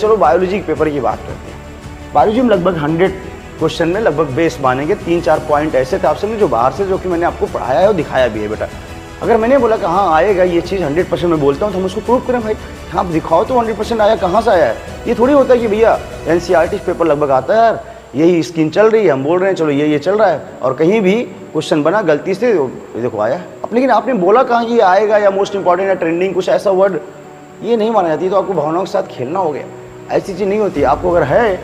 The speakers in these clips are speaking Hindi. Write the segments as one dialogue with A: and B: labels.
A: चलो बायोलॉजी के पेपर की बात करते हैं। बायोलॉजी में लगभग 100 क्वेश्चन में लगभग बेस मानेंगे 3-4 पॉइंट ऐसे थे आपसे जो बाहर से, जो कि मैंने आपको पढ़ाया है और दिखाया भी है बेटा। अगर मैंने बोला कि हाँ आएगा ये चीज़ 100% मैं बोलता हूँ तो हम उसको प्रूव करें भाई, आप दिखाओ तो 100% आया, कहाँ से आया है। ये थोड़ी होता है कि भैया NCERT पेपर लगभग आता है यार, यही स्कीम चल रही है, हम बोल रहे हैं चलो ये चल रहा है, और कहीं भी क्वेश्चन बना गलती से देखो आया। अब लेकिन आपने बोला कहाँ कि ये आएगा या मोस्ट इंपॉर्टेंट या ट्रेंडिंग कुछ ऐसा वर्ड, ये नहीं माना जाती। तो आपको भावनाओं के साथ खेलना हो गया, ऐसी चीज़ नहीं होती। आपको अगर है,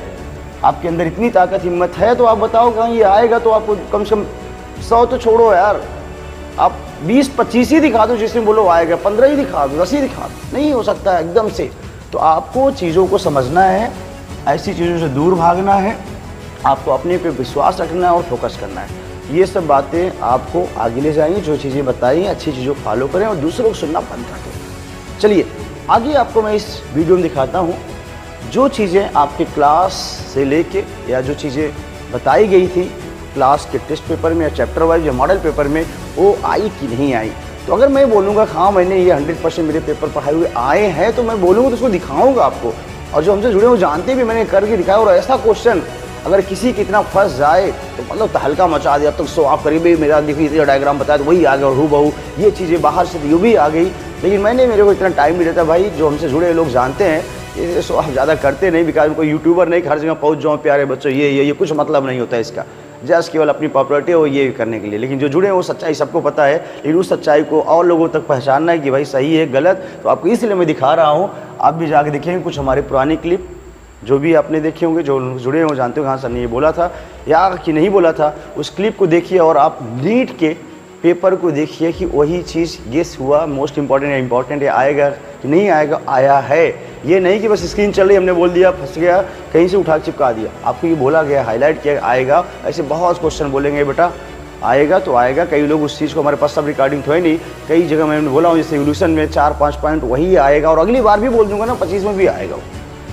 A: आपके अंदर इतनी ताकत हिम्मत है तो आप बताओ कहाँ ये आएगा, तो आपको कम से कम 100 तो छोड़ो यार, आप 20-25 ही दिखा दो जिसमें बोलो आएगा, 15 ही दिखा दो, 10 ही दिखा दो, नहीं हो सकता है एकदम से। तो आपको चीज़ों को समझना है, ऐसी चीज़ों से दूर भागना है, आपको अपने पे विश्वास रखना है और फोकस करना है। ये सब बातें आपको आगे ले जाएंगी। जो चीज़ें बताई हैं अच्छी चीज़ों को फॉलो करें और दूसरों को सुनना बंद कर दें। चलिए आगे आपको मैं इस वीडियो में दिखाता हूँ जो चीज़ें आपके क्लास से लेके या जो चीज़ें बताई गई थी क्लास के टेस्ट पेपर में या चैप्टर वाइज या मॉडल पेपर में, वो आई कि नहीं आई। तो अगर मैं बोलूँगा हाँ मैंने ये 100% मेरे पेपर पढ़ाए हुए आए हैं, तो मैं बोलूँगा तो उसको दिखाऊँगा आपको। और जो हमसे जुड़े वो जानते भी मैंने करके दिखाया। और ऐसा क्वेश्चन अगर किसी की इतना फंस जाए तो मतलब तहलका मचा दिया। अब तक 100 आप करीबी मेरा देखिए डायग्राम बताया तो वही आ गया, हूबहू ये चीज़ें बाहर से ये भी आ गई। लेकिन मेरे को इतना टाइम भी रहता भाई, जो हमसे जुड़े लोग जानते हैं ये सो आप ज़्यादा करते नहीं, बिकॉज उनको यूट्यूबर नहीं कि हर जगह पहुँच जाओ प्यारे बच्चों, ये कुछ मतलब नहीं होता है इसका, जस्ट केवल अपनी पॉपुलरिटी हो ये करने के लिए। लेकिन जो जुड़े हैं वो सच्चाई सबको पता है, लेकिन उस सच्चाई को और लोगों तक पहचानना है कि भाई सही है गलत। तो आपको इसलिए मैं दिखा रहा हूँ, आप भी जाके देखेंगे कुछ हमारे पुरानी क्लिप जो भी आपने देखे होंगे, जो जुड़े हैं वो जानते हो हाँ सर ने ये बोला था या कि नहीं बोला था। उस क्लिप को देखिए और आप नीट के पेपर को देखिए कि वही चीज़ गेस हुआ, मोस्ट इंपॉर्टेंट या इंपॉर्टेंट है, आएगा कि नहीं आएगा, आया है। ये नहीं कि बस स्क्रीन चल रही हमने बोल दिया फंस गया, कहीं से उठा के चिपका दिया। आपको ये बोला गया, हाईलाइट किया आएगा। ऐसे बहुत क्वेश्चन बोलेंगे बेटा आएगा तो आएगा। कई लोग उस चीज़ को, हमारे पास सब रिकॉर्डिंग तो है नहीं, कई जगह मैंने बोला हूँ जैसे एवोल्यूशन में 4-5 पॉइंट वही आएगा। और अगली बार भी बोल दूंगा ना 25 में भी आएगा।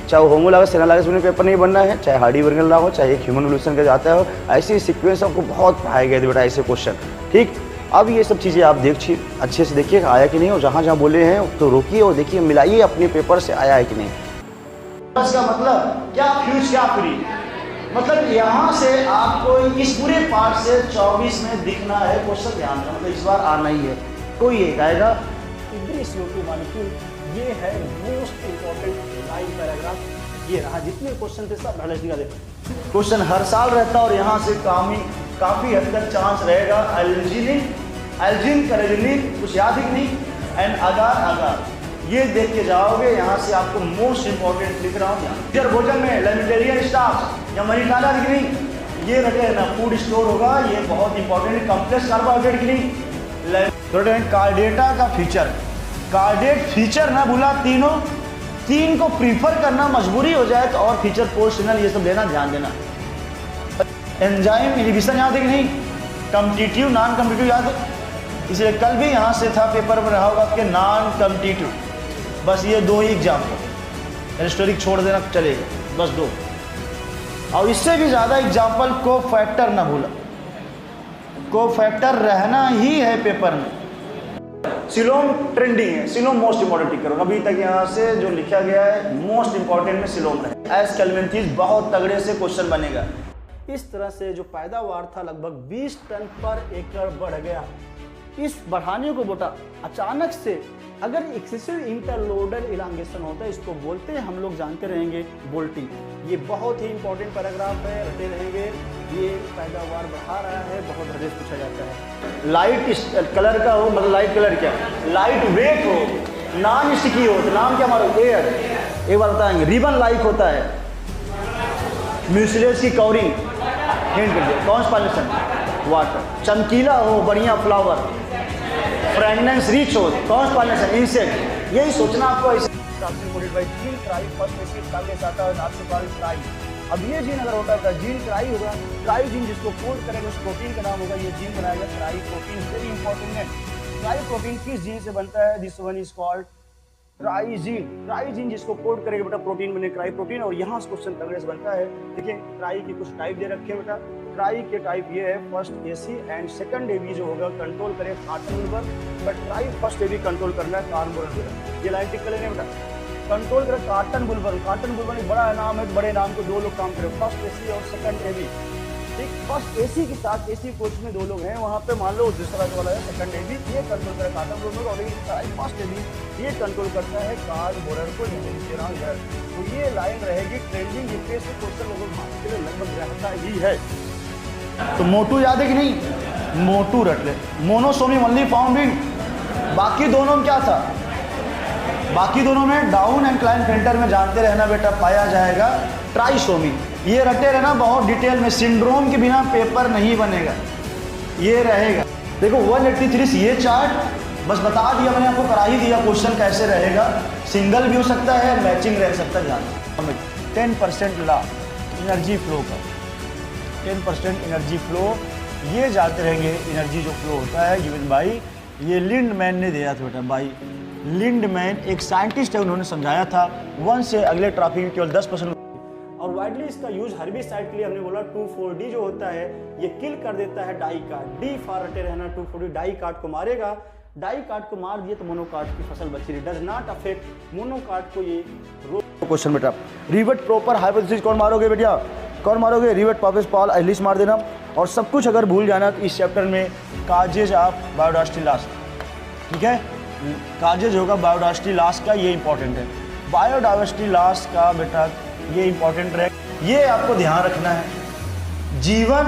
A: चाहे वो होमोलॉगस सेनोलॉगस में पेपर नहीं बनना है, चाहे हार्डी वर्गल ना हो, चाहे एक ह्यूमन एवोल्यूशन का जाता हो, ऐसी सीक्वेंस आपको बहुत पढ़ाए गए थे बेटा ऐसे क्वेश्चन। ठीक, अब ये सब चीज़ें आप देखिए अच्छे से देखिए आया कि नहीं, और जहाँ जहाँ बोले हैं तो रोकिए और देखिए मिलाइए अपने पेपर से आया है कि नहीं। इसका मतलब क्या फ्यूज क्या फ्री, मतलब यहाँ से आपको इस पूरे पार्ट से 24 में दिखना है क्वेश्चन, ध्यान रखना, मतलब इस बार आना ही है। कोई एक आएगा CO2 मॉलिक्यूल, ये है मोस्ट इंपॉर्टेंट लाइन पैराग्राफ। ये रहा, जितने क्वेश्चन थे सब भले दिखा दे। क्वेश्चन हर साल रहता और यहाँ से काफी हद तक चांस रहेगा। एल्जिन करेजिनिन कुछ याद ही नहीं, एंड अगार ये देख के जाओगे। यहाँ से आपको मोस्ट इंपॉर्टेंट लिख रहा हूँ, भोजन में लेमिटेरियन स्टार्च या मरीटाला दिख नहीं, ये रखे ना फूड स्टोर होगा, ये बहुत इंपॉर्टेंट। कॉम्प्लेक्स कार्बोहाइड्रेट की नहीं, कार्डेटा का फीचर, कार्डेट फीचर ना भूला, तीन को प्रीफर करना मजबूरी हो जाए तो और फीचर पोस्टनल ये सब देना, ध्यान देना। एंजाइम इनहिबिशन याद है कि नहीं, कम्पिटिटिव नॉन कम्पिटिटिव याद है, इसलिए कल भी यहाँ से था पेपर में रहा होगा आपके नॉन कम्पिटिटिव। बस ये 2 ही एग्जाम्पल, हिस्टोरिक छोड़ देना चलेगा, बस 2। और इससे भी ज़्यादा एग्जाम्पल को फैक्टर ना भूला, को फैक्टर रहना ही है पेपर में। सिलोम ट्रेंडिंग है, सिलोम मोस्ट इंपॉर्टेंट टिक करो। अभी तक यहाँ से जो लिखा गया है मोस्ट इंपॉर्टेंट में सिलोम रहे। एस कैल्विन बहुत तगड़े से क्वेश्चन बनेगा। इस तरह से जो पैदावार था लगभग 20 टन पर एकड़ बढ़ गया। इस बढ़ाने को बेटा अचानक से अगर एक्सेसिव इंटरलोडर इलांगेशन होता है, इसको बोलते हैं हम लोग जानते रहेंगे बोल्टिंग। ये बहुत ही इंपॉर्टेंट पैराग्राफ है, रटे रहेंगे। ये पैदावार बढ़ा रहा है, बहुत हदेश पूछा जाता है। लाइट कलर का हो, मतलब लाइट कलर क्या, लाइट वेट हो, नॉन स्टिकी हो, तो नाम क्या मारो, एयर। एक बार बताएंगे, रिबन लाइक होता है, म्यूसिलेस की कवरिंग हिंट कर दिया, कॉन्स्पाइलेशन वाटर, चमकीला हो, बढ़िया फ्लावर, फ्रेगनेंस रिच हो, कॉन्स्पाइलेशन इंसेक्ट। यही सोचना आपको। जीन ट्राई फर्स्ट एसिड के साथ ट्राई। अब ये जीन अगर होता है जीन ट्राई होगा, ट्राई जीन जिसको कोड करेगा उस प्रोटीन का नाम होगा, ये जीन बनाएगा ट्राई प्रोटीन। वेरी इंपॉर्टेंट है, ट्राई प्रोटीन किस जीन से बनता है, this one is called triazine. Triazine जिसको कोड करेगा बेटा प्रोटीन बने ट्राई प्रोटीन। और यहाँ से क्वेश्चन तगड़े से बनता है। देखिए ट्राई के कुछ टाइप दे रखे हैं बेटा। ट्राई के टाइप ये है, first AC and second AB जो होगा कंट्रोल करे carbon, but try first AB control करना है कार्बन। ये लाइन टिक कर लेंगे बेटा। कंट्रोल कर कार्टन बुलबुल। कार्टन बुलबुल एक बड़ा नाम है, बड़े नाम को दो लोग काम करे, फर्स्ट एसी और सेकंड एबी। ठीक, फर्स्ट एसी के साथ एसी कोच में दो लोग हैं, वहाँ पे मान लो दूसरा जो वाला है सेकंड एबी, ये कंट्रोल करे कार्टन बुलबुल, और फर्स्ट एबी ये कंट्रोल करता है कार बोरर को, तो ये लाइन रहेगी ट्रेंडिंग जीपीएस से क्वेश्चन लोगों के लिए लगभग रहता ही है। तो मोटू याद है कि नहीं, मोटू रट ले, मोनोसोमी ओनली फाउंड इन, बाकी दोनों में क्या था, बाकी दोनों में डाउन एंड क्लाइनफेल्टर में जानते रहना बेटा पाया जाएगा ट्राइसोमी। ये रटे रहना बहुत डिटेल में, सिंड्रोम के बिना पेपर नहीं बनेगा, ये रहेगा। देखो 183 से ये चार्ट बस बता दिया मैंने आपको, करा ही दिया क्वेश्चन कैसे रहेगा, सिंगल भी हो सकता है, मैचिंग रह सकता है। ध्यान 10% ला एनर्जी फ्लो का, 10% एनर्जी फ्लो, ये जानते रहेंगे एनर्जी जो फ्लो होता है गिवन बाई, ये लिंडमैन ने दिया था बेटा, बाई लिंडमैन एक साइंटिस्ट है, उन्होंने समझाया था 1 से अगले ट्रॉफी में केवल 10%। और वाइडली इसका यूज हर्बिसाइड के लिए हमने बोला 2,4-D जो होता है ये किल कर देता है डाई कार्ड, डी फॉर रटे रहना, 2,4-D डाई कार्ड को मारेगा, डाई कार्ड को मार दिए तो मोनोकार्ड की फसल बची रही, डज नॉट अफेक्ट मोनोकार्ड को ये क्वेश्चन बेटा। रिवर्ट प्रॉपर हाइपोथेसिस कौन मारोगे बेटा, कौन मारोगे, रिवर्ट पापिस पॉल एलिस मार देना। और सब कुछ अगर भूल जाना तो इस चैप्टर में काजेज ऑफ बायोडावर्सिटी लॉस, ठीक है, काजेज होगा बायोडावर्सिटी लॉस का, ये इंपॉर्टेंट है, बायोडावर्सिटी लॉस का बेटा ये इंपॉर्टेंट रहे, ये आपको ध्यान रखना है। जीवन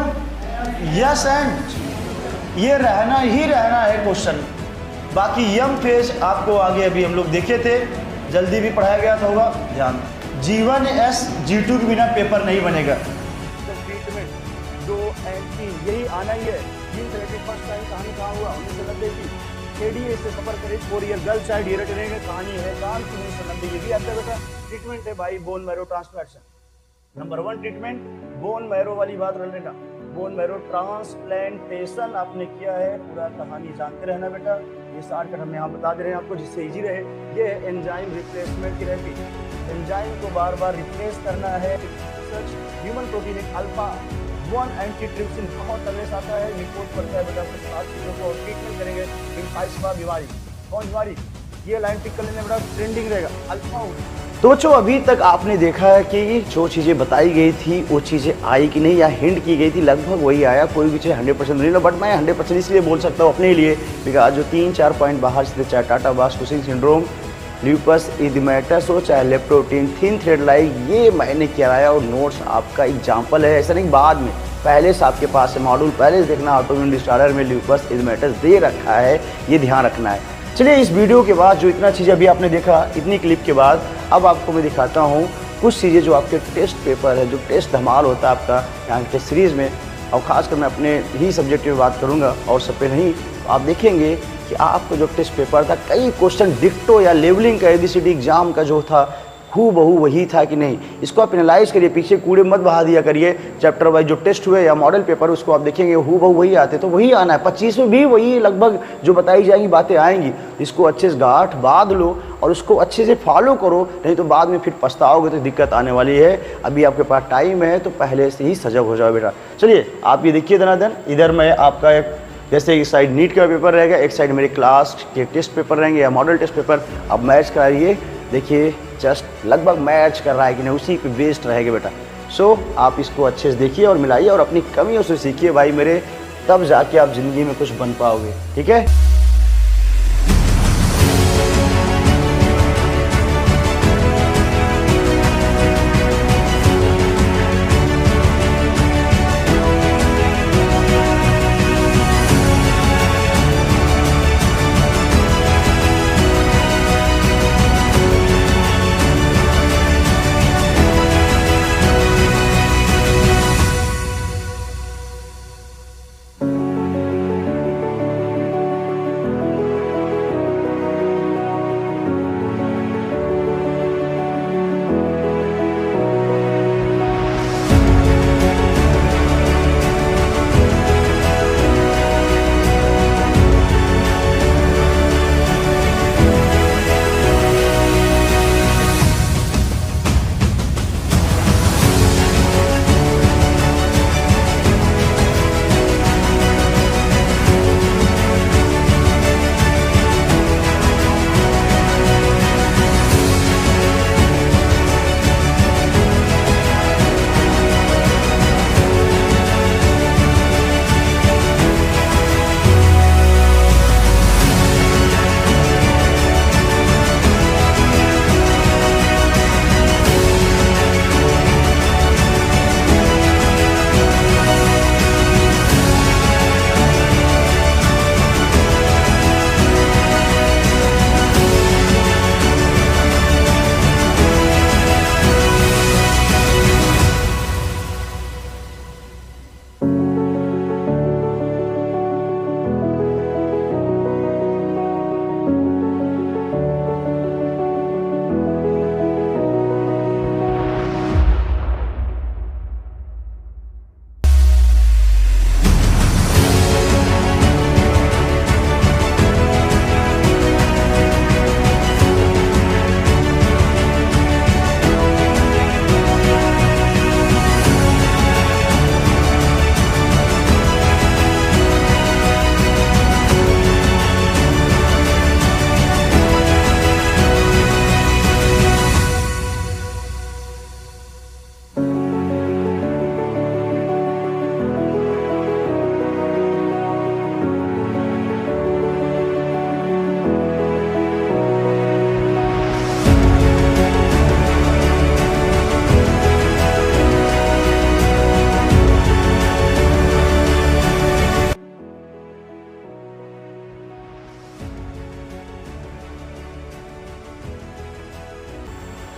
A: यस एंड ये रहना ही रहना है क्वेश्चन, बाकी यम फेज आपको आगे अभी हम लोग देखे थे, जल्दी भी पढ़ाया गया था होगा, ध्यान। जीवन एस G2 के बिना पेपर नहीं बनेगा। तो ट्रीटमेंट 2 और 3 यही आना ही है। फर्स्ट टाइम कहानी कहाँ हुआ, 1990 की, KDA से सफर करीब 4 ईयर, गर्ल चाइल्ड ये रहेंगे, कहानी है काम की 1990, ये भी आता है बेटा। ट्रीटमेंट है भाई bone marrow transplantation. Number 1 treatment bone marrow वाली बात रह लेना, बोन मैरो ट्रांसप्लांटेशन आपने किया है, पूरा कहानी जानते रहना बेटा, ये शॉर्टकट हम यहाँ बता दे रहे हैं आपको जिससे इजी रहे। ये है एंजाइम रिप्लेसमेंट की रहती, एंजाइम को बार बार रिप्लेस करना है। ह्यूमन प्रोटीन एक अल्फा 1 एंटीट्रिप्सिन बहुत तगड़े से आता है, रिपोर्ट करता है बेटा, कुछ 7 चीज़ों को ट्रीटमेंट करेंगे। इनफाइसमा बीमारी, कौन बीमारी, ये लाइन टिक कर लेने बेटा, ट्रेंडिंग रहेगा अल्फा। तो बच्चों अभी तक आपने देखा है कि जो चीज़ें बताई गई थी वो चीज़ें आई कि नहीं, या हिंट की गई थी, लगभग वही आया, कोई भी चीज़ 100% नहीं, बट मैं 100% इसलिए बोल सकता हूँ अपने लिए, बिकॉज जो 3-4 पॉइंट बाहर से, चाहे टाटा बास कुशिंग सिंड्रोम, ल्यूपस इरिथेमेटस हो, चाहे लेप्टोप्रोटीन थिन थ्रेड लाइक, ये मैंने कराया और नोट्स आपका एग्जाम्पल है, ऐसा नहीं बाद में, पहले से आपके पास है मॉड्यूल, पहले से देखना, ऑटोइम्यून डिसऑर्डर में ल्यूपस इरिथेमेटस दे रखा है, ये ध्यान रखना है। चलिए इस वीडियो के बाद जो इतना चीज़ अभी आपने देखा, इतनी क्लिप के बाद अब आपको मैं दिखाता हूँ कुछ चीज़ें जो आपके टेस्ट पेपर है, जो टेस्ट धमाल होता है आपका यहाँ के सीरीज़ में, और ख़ासकर मैं अपने ही सब्जेक्ट में बात करूँगा और सब पे नहीं, आप देखेंगे कि आपको जो टेस्ट पेपर था, कई क्वेश्चन डिक्टो या लेवलिंग का ABCD एग्जाम का जो था हूबहू वही था कि नहीं, इसको आप एनालाइज करिए, पीछे कूड़े मत बहा दिया करिए। चैप्टर वाइज जो टेस्ट हुए या मॉडल पेपर उसको आप देखेंगे हूबहू वही आते, तो वही आना है। 25 में भी वही लगभग जो बताई जाएंगी बातें आएंगी, इसको अच्छे से गांठ बांध लो और उसको अच्छे से फॉलो करो, नहीं तो बाद में फिर पछताओगे तो दिक्कत आने वाली है। अभी आपके पास टाइम है तो पहले से ही सजग हो जाओ बेटा। चलिए आप ये देखिए धनाधन, इधर मैं आपका एक जैसे एक साइड नीट का पेपर रहेगा, एक साइड मेरे क्लास के टेस्ट पेपर रहेंगे या मॉडल टेस्ट पेपर, आप मैच कराइए, देखिए जस्ट लगभग मैच कर रहा है कि नहीं, उसी पे बेस्ड रहेगा बेटा। सो आप इसको अच्छे से देखिए और मिलाइए और अपनी कमियों से सीखिए भाई मेरे, तब जाके आप ज़िंदगी में कुछ बन पाओगे, ठीक है।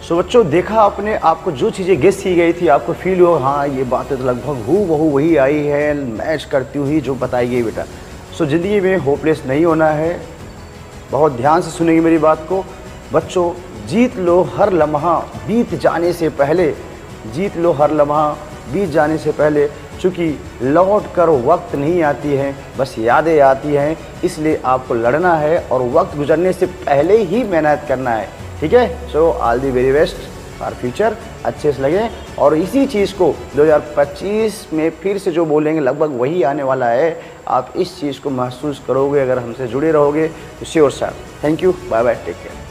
A: सो बच्चों, देखा आपने, आपको जो चीज़ें गेस की गई थी आपको फील हुआ हाँ ये बातें तो लगभग हूबहू वही आई है, मैच करती हुई जो बताई गई बेटा। सो ज़िंदगी में होपलेस नहीं होना है। बहुत ध्यान से सुनेंगे मेरी बात को बच्चों। जीत लो हर लम्हा बीत जाने से पहले, जीत लो हर लम्हा बीत जाने से पहले, चूँकि लौट कर वक्त नहीं आती है, बस यादें आती हैं। इसलिए आपको लड़ना है और वक्त गुजरने से पहले ही मेहनत करना है, ठीक है। So all the very best for future, अच्छे से लगे। और इसी चीज़ को 2025 में फिर से जो बोलेंगे लगभग वही आने वाला है। आप इस चीज़ को महसूस करोगे अगर हमसे जुड़े रहोगे तो sure sir. Thank you, bye bye, take care.